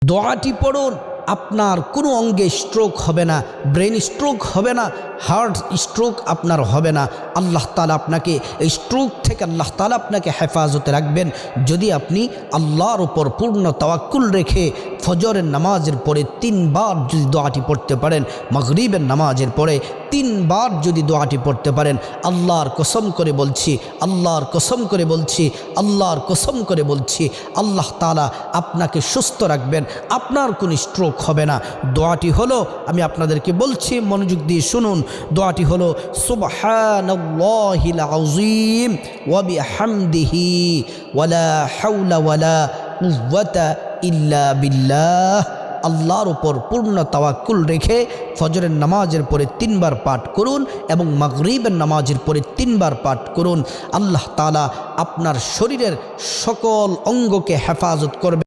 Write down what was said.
দোয়াটি পড়ুন, আপনার কোনো অঙ্গে স্ট্রোক হবে না, ব্রেন স্ট্রোক হবে না, হার্ট স্ট্রোক আপনার হবে না। আল্লাহ তাআলা আপনাকে এই স্ট্রোক থেকে আল্লাহ তাআলা আপনাকে হেফাজতে রাখবেন যদি আপনি আল্লাহর উপর পূর্ণ তাওয়াক্কুল রেখে ফজরের নামাজের পরে 3 বার যদি দোয়াটি পড়তে পারেন, মাগরিবের নামাজের পরে 3 বার যদি দোয়াটি পড়তে পারেন, আল্লাহর কসম করে বলছি, আল্লাহর কসম করে বলছি, আল্লাহর কসম করে বলছি, আল্লাহ তাআলা আপনাকে সুস্থ রাখবেন, আপনার কোনো স্ট্রোক হবে না। দোয়াটি হলো, আমি আপনাদেরকে বলছি, মনোযোগ দিয়ে শুনুন। দোয়াটি হলো সুবহানাল্লাহিল আযীম ওয়া বিহামদিহি ওয়ালা হাওলা ওয়ালা কুওয়াতা ইল্লা বিল্লাহ। আল্লাহর উপর পূর্ণ তাওয়াক্কুল রেখে ফজরের নামাজের পরে 3 বার পাঠ করুন এবং মাগরিবের নামাজের পরে 3 বার পাঠ করুন। আল্লাহ তাআলা আপনার শরীরের সকল অঙ্গকে হেফাজত করবে।